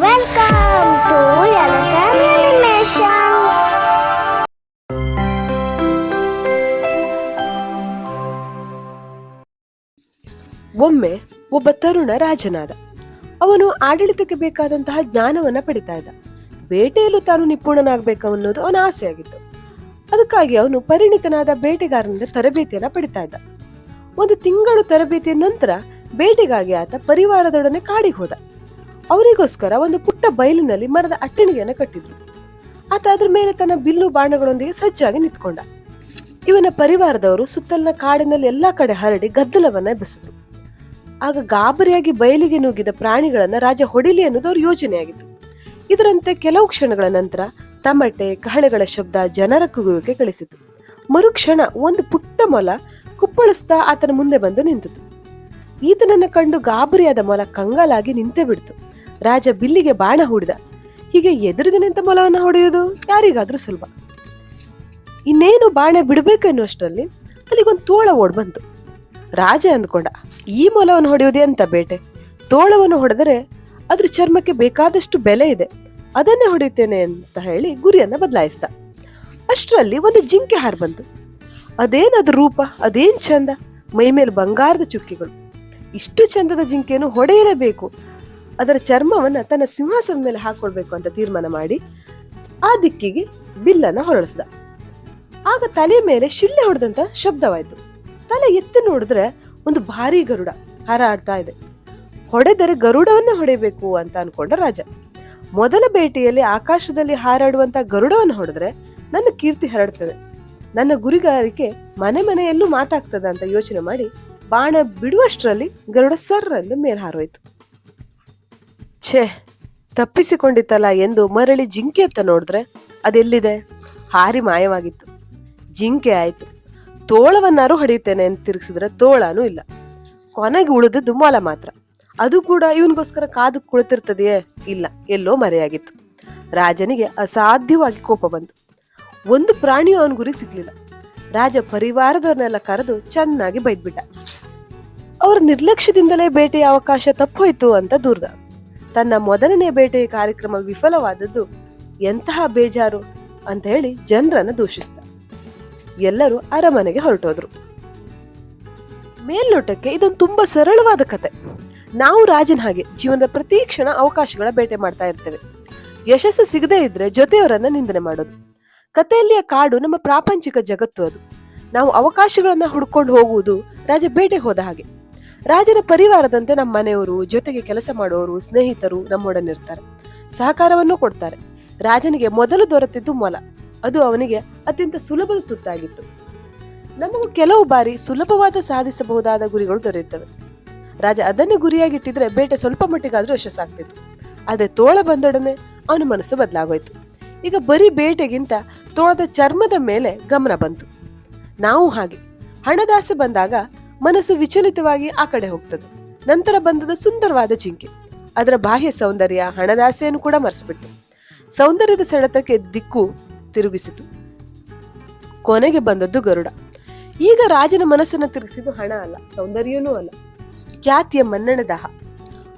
Welcome to Yalakan Animation. ಒಮ್ಮೆ ಒಬ್ಬ ತರುಣ ರಾಜನಾದ. ಅವನು ಆಡಳಿತಕ್ಕೆ ಬೇಕಾದಂತಹ ಜ್ಞಾನವನ್ನ ಪಡಿತಾ ಇದ್ದ. ಬೇಟೆಯಲ್ಲೂ ತಾನು ನಿಪುಣನಾಗಬೇಕು ಅನ್ನೋದು ಅವನ ಆಸೆಯಾಗಿತ್ತು. ಅದಕ್ಕಾಗಿ ಅವನು ಪರಿಣಿತನಾದ ಬೇಟೆಗಾರನಿಂದ ತರಬೇತಿಯನ್ನ ಪಡಿತಾ ಇದ್ದ. ಒಂದು ತಿಂಗಳು ತರಬೇತಿಯ ನಂತರ ಬೇಟೆಗಾಗಿ ಆತ ಪರಿವಾರದೊಡನೆ ಕಾಡಿಗೆ ಹೋದ. ಅವರಿಗೋಸ್ಕರ ಒಂದು ಪುಟ್ಟ ಬಯಲಿನಲ್ಲಿ ಮರದ ಅಟ್ಟಣಿಗೆಯನ್ನು ಕಟ್ಟಿದ್ರು. ಆತ ಅದ್ರ ಮೇಲೆ ತನ್ನ ಬಿಲ್ಲು ಬಾಣಗಳೊಂದಿಗೆ ಸಜ್ಜಾಗಿ ನಿಂತ್ಕೊಂಡ. ಇವನ ಪರಿವಾರದವರು ಸುತ್ತಲಿನ ಕಾಡಿನಲ್ಲಿ ಎಲ್ಲಾ ಕಡೆ ಹರಡಿ ಗದ್ದಲವನ್ನ ಎಬ್ಬಿಸಿದ್ರು. ಆಗ ಗಾಬರಿಯಾಗಿ ಬಯಲಿಗೆ ನುಗ್ಗಿದ ಪ್ರಾಣಿಗಳನ್ನ ರಾಜ ಹೊಡಿಲಿ ಅನ್ನೋದು ಅವ್ರ ಯೋಜನೆಯಾಗಿತ್ತು. ಇದರಂತೆ ಕೆಲವು ಕ್ಷಣಗಳ ನಂತರ ತಮಟೆ ಕಹಳೆಗಳ ಶಬ್ದ ಜನರ ಕುಗುವಿಕೆ ಕಳಿಸಿತು. ಮರುಕ್ಷಣ ಒಂದು ಪುಟ್ಟ ಮೊಲ ಕುಪ್ಪಳಿಸ್ತಾ ಆತನ ಮುಂದೆ ಬಂದು ನಿಂತಿತು. ಈತನನ್ನ ಕಂಡು ಗಾಬರಿಯಾದ ಮೊಲ ಕಂಗಾಲಾಗಿ ನಿಂತೇ ಬಿಡ್ತು. ರಾಜ ಬಿಲ್ಲಿಗೆ ಬಾಣ ಹೂಡಿದ. ಹೀಗೆ ಎದುರಿಗೆ ನಿಂತ ಮೊಲವನ್ನ ಹೊಡೆಯುವುದು ಯಾರಿಗಾದ್ರೂ ಸುಲಭ. ಇನ್ನೇನು ಬಾಣ ಬಿಡಬೇಕೆನ್ನುವಷ್ಟರಲ್ಲಿ ಅಲ್ಲಿಗೊಂದು ತೋಳ ಓಡ್ ಬಂತು. ರಾಜ ಅಂದ್ಕೊಂಡ, ಈ ಮೊಲವನ್ನು ಹೊಡೆಯುವುದೇ ಅಂತ ಬೇಟೆ. ತೋಳವನ್ನು ಹೊಡೆದರೆ ಅದ್ರ ಚರ್ಮಕ್ಕೆ ಬೇಕಾದಷ್ಟು ಬೆಲೆ ಇದೆ, ಅದನ್ನೇ ಹೊಡೆಯುತ್ತೇನೆ ಅಂತ ಹೇಳಿ ಗುರಿಯನ್ನ ಬದಲಾಯಿಸ್ದ. ಅಷ್ಟರಲ್ಲಿ ಒಂದು ಜಿಂಕೆ ಹಾರು ಬಂತು. ಅದೇನದ ರೂಪ, ಅದೇನ್ ಚಂದ, ಮೈಮೇಲೆ ಬಂಗಾರದ ಚುಕ್ಕಿಗಳು. ಇಷ್ಟು ಚಂದದ ಜಿಂಕೆಯನ್ನು ಹೊಡೆಯಲೇಬೇಕು, ಅದರ ಚರ್ಮವನ್ನ ತನ್ನ ಸಿಂಹಾಸನದ ಮೇಲೆ ಹಾಕೊಳ್ಬೇಕು ಅಂತ ತೀರ್ಮಾನ ಮಾಡಿ ಆ ದಿಕ್ಕಿಗೆ ಬಿಲ್ಲನ್ನ ಹೊರಳಿಸ್ದ. ಆಗ ತಲೆ ಮೇಲೆ ಶಿಳ್ಳೆ ಹೊಡೆದಂತ ಶಬ್ದವಾಯ್ತು. ತಲೆ ಎತ್ತಿ ನೋಡಿದ್ರೆ ಒಂದು ಭಾರಿ ಗರುಡ ಹಾರಾಡ್ತಾ ಇದೆ. ಹೊಡೆದರೆ ಗರುಡವನ್ನೇ ಹೊಡೆಯಬೇಕು ಅಂತ ಅನ್ಕೊಂಡ ರಾಜ. ಮೊದಲ ಬೇಟೆಯಲ್ಲಿ ಆಕಾಶದಲ್ಲಿ ಹಾರಾಡುವಂತ ಗರುಡವನ್ನು ಹೊಡೆದ್ರೆ ನನ್ನ ಕೀರ್ತಿ ಹರಡ್ತದೆ, ನನ್ನ ಗುರಿಗಾರಿಕೆ ಮನೆ ಮನೆಯಲ್ಲೂ ಮಾತಾಗ್ತದೆ ಅಂತ ಯೋಚನೆ ಮಾಡಿ ಬಾಣ ಬಿಡುವಷ್ಟರಲ್ಲಿ ಗರುಡ ಸರ್ರಂದು ಮೇಲ್ ಹಾರೋಯ್ತು. ಛೇ, ತಪ್ಪಿಸಿಕೊಂಡಿತ್ತಲ್ಲ ಎಂದು ಮರಳಿ ಜಿಂಕೆ ಅಂತ ನೋಡಿದ್ರೆ ಅದೆಲ್ಲಿದೆ, ಹಾರಿ ಮಾಯವಾಗಿತ್ತು. ಜಿಂಕೆ ಆಯ್ತು. ತೋಳವನ್ನಾರು ಹೊಡೆಯುತ್ತೇನೆ ಅಂತ ತಿರುಗಿಸಿದ್ರೆ ತೋಳನೂ ಇಲ್ಲ. ಕೊನೆಗೆ ಉಳಿದದ್ದು ಮೊಲ ಮಾತ್ರ. ಅದು ಕೂಡ ಇವನಿಗೋಸ್ಕರ ಕಾದು ಕುಳಿತಿರ್ತದೆಯೇ? ಇಲ್ಲ, ಎಲ್ಲೋ ಮರೆಯಾಗಿತ್ತು. ರಾಜನಿಗೆ ಅಸಾಧ್ಯವಾಗಿ ಕೋಪ ಬಂತು. ಒಂದು ಪ್ರಾಣಿಯು ಅವನ ಗುರಿ ಸಿಗ್ಲಿಲ್ಲ. ರಾಜ ಪರಿವಾರದವ್ರನ್ನೆಲ್ಲ ಕರೆದು ಚೆನ್ನಾಗಿ ಬೈದ್ಬಿಟ್ಟ. ಅವ್ರ ನಿರ್ಲಕ್ಷ್ಯದಿಂದಲೇ ಬೇಟೆಯ ಅವಕಾಶ ತಪ್ಪೋಯ್ತು ಅಂತ ದೂರ್ದ. ತನ್ನ ಮೊದಲನೇ ಬೇಟೆಯ ಕಾರ್ಯಕ್ರಮ ವಿಫಲವಾದದ್ದು ಎಂತಹ ಬೇಜಾರು ಅಂತ ಹೇಳಿ ಜನರನ್ನ ದೂಷಿಸಿದ. ಎಲ್ಲರೂ ಅರಮನೆಗೆ ಹೊರಟೋದ್ರು. ಮೇಲ್ನೋಟಕ್ಕೆ ಇದೊಂದು ತುಂಬಾ ಸರಳವಾದ ಕತೆ. ನಾವು ರಾಜನ ಹಾಗೆ ಜೀವನದ ಪ್ರತಿ ಕ್ಷಣ ಅವಕಾಶಗಳ ಬೇಟೆ ಮಾಡ್ತಾ ಇರ್ತೇವೆ. ಯಶಸ್ಸು ಸಿಗದೇ ಇದ್ರೆ ಜೊತೆಯವರನ್ನ ನಿಂದನೆ ಮಾಡೋದು. ಕಥೆಯಲ್ಲಿಯ ಕಾಡು ನಮ್ಮ ಪ್ರಾಪಂಚಿಕ ಜಗತ್ತು. ಅದು ನಾವು ಅವಕಾಶಗಳನ್ನ ಹುಡ್ಕೊಂಡು ಹೋಗುವುದು ರಾಜ ಬೇಟೆ ಹೋದ ಹಾಗೆ. ರಾಜನ ಪರಿವಾರದಂತೆ ನಮ್ಮ ಮನೆಯವರು, ಜೊತೆಗೆ ಕೆಲಸ ಮಾಡುವವರು, ಸ್ನೇಹಿತರು ನಮ್ಮೊಡನಿರ್ತಾರೆ, ಸಹಕಾರವನ್ನು ಕೊಡ್ತಾರೆ. ರಾಜನಿಗೆ ಮೊದಲು ದೊರೆತಿದ್ದು ಮೊಲ. ಅದು ಅವನಿಗೆ ಅತ್ಯಂತ ಸುಲಭದ ತುತ್ತಾಗಿತ್ತು. ನಮಗೂ ಕೆಲವು ಬಾರಿ ಸುಲಭವಾದ ಸಾಧಿಸಬಹುದಾದ ಗುರಿಗಳು ದೊರೆಯುತ್ತವೆ. ರಾಜ ಅದನ್ನೇ ಗುರಿಯಾಗಿಟ್ಟಿದ್ರೆ ಬೇಟೆ ಸ್ವಲ್ಪ ಮಟ್ಟಿಗಾದ್ರೂ ಯಶಸ್ಸಾಗ್ತಿತ್ತು. ಆದ್ರೆ ತೋಳ ಬಂದೊಡನೆ ಅವನ ಮನಸ್ಸು ಬದಲಾಗೋಯ್ತು. ಈಗ ಬರೀ ಬೇಟೆಗಿಂತ ತೋಳದ ಚರ್ಮದ ಮೇಲೆ ಗಮನ ಬಂತು. ನಾವು ಹಾಗೆ ಹಣದಾಸೆ ಬಂದಾಗ ಮನಸ್ಸು ವಿಚಲಿತವಾಗಿ ಆ ಕಡೆ ಹೋಗ್ತದೆ. ನಂತರ ಬಂದದ ಸುಂದರವಾದ ಜಿಂಕೆ ಅದರ ಬಾಹ್ಯ ಸೌಂದರ್ಯ ಹಣದಾಸೆಯನ್ನು ಕೂಡ ಮರೆಸಿಬಿಟ್ಟು ಸೌಂದರ್ಯದ ಸೆಳೆತಕ್ಕೆ ದಿಕ್ಕು ತಿರುಗಿಸಿತು. ಕೊನೆಗೆ ಬಂದದ್ದು ಗರುಡ. ಈಗ ರಾಜನ ಮನಸ್ಸನ್ನ ತಿರುಗಿಸಿದ್ದು ಹಣ ಅಲ್ಲ, ಸೌಂದರ್ಯನೂ ಅಲ್ಲ, ಖ್ಯಾತಿಯ ಮನ್ನಣೆ ದಾಹ.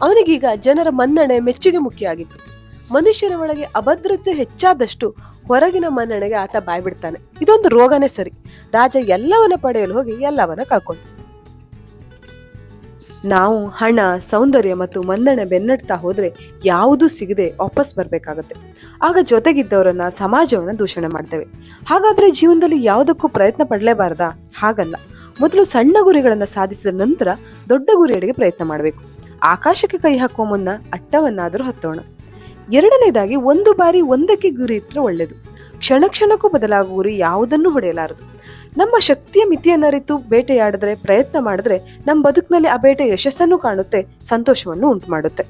ಅವನಿಗೀಗ ಜನರ ಮನ್ನಣೆ ಮೆಚ್ಚುಗೆ ಮುಖ್ಯ ಆಗಿತ್ತು. ಮನುಷ್ಯನ ಒಳಗೆ ಅಭದ್ರತೆ ಹೆಚ್ಚಾದಷ್ಟು ಹೊರಗಿನ ಮನ್ನಣೆಗೆ ಆತ ಬಾಯ್ಬಿಡ್ತಾನೆ. ಇದೊಂದು ರೋಗನೇ ಸರಿ. ರಾಜ ಎಲ್ಲವನ್ನ ಪಡೆಯಲು ಹೋಗಿ ಎಲ್ಲವನ್ನ ಕಳ್ಕೊಂಡು ನಾವು ಹಣ, ಸೌಂದರ್ಯ ಮತ್ತು ಮನ್ನಣೆ ಬೆನ್ನಡ್ತಾ ಹೋದ್ರೆ ಯಾವುದೂ ಸಿಗದೆ ವಾಪಸ್ ಬರ್ಬೇಕಾಗತ್ತೆ. ಆಗ ಜೊತೆಗಿದ್ದವರನ್ನ, ಸಮಾಜವನ್ನ ದೂಷಣೆ ಮಾಡ್ತೇವೆ. ಹಾಗಾದ್ರೆ ಜೀವನದಲ್ಲಿ ಯಾವುದಕ್ಕೂ ಪ್ರಯತ್ನ ಪಡಲೇಬಾರದಾ? ಹಾಗಲ್ಲ. ಮೊದಲು ಸಣ್ಣ ಗುರಿಗಳನ್ನ ಸಾಧಿಸಿದ ನಂತರ ದೊಡ್ಡ ಗುರಿಯಡೆಗೆ ಪ್ರಯತ್ನ ಮಾಡಬೇಕು. ಆಕಾಶಕ್ಕೆ ಕೈ ಹಾಕುವ ಮುನ್ನ ಅಟ್ಟವನ್ನಾದರೂ ಹತ್ತೋಣ. ಎರಡನೇದಾಗಿ, ಒಂದು ಬಾರಿ ಒಂದಕ್ಕೆ ಗುರಿ ಇಟ್ಟರೆ ಒಳ್ಳೆಯದು. ಕ್ಷಣ ಕ್ಷಣಕ್ಕೂ ಬದಲಾಗುವ ಗುರಿ ಯಾವುದನ್ನು ಹೊಡೆಯಲಾರದು. ನಮ್ಮ ಶಕ್ತಿಯ ಮಿತಿಯನ್ನರಿತು ಬೇಟೆಯಾಡಿದ್ರೆ, ಪ್ರಯತ್ನ ಮಾಡಿದ್ರೆ ನಮ್ಮ ಬದುಕಿನಲ್ಲಿ ಆ ಬೇಟೆ ಯಶಸ್ಸನ್ನು ಕಾಣುತ್ತೆ, ಸಂತೋಷವನ್ನು ಉಂಟು ಮಾಡುತ್ತೆ.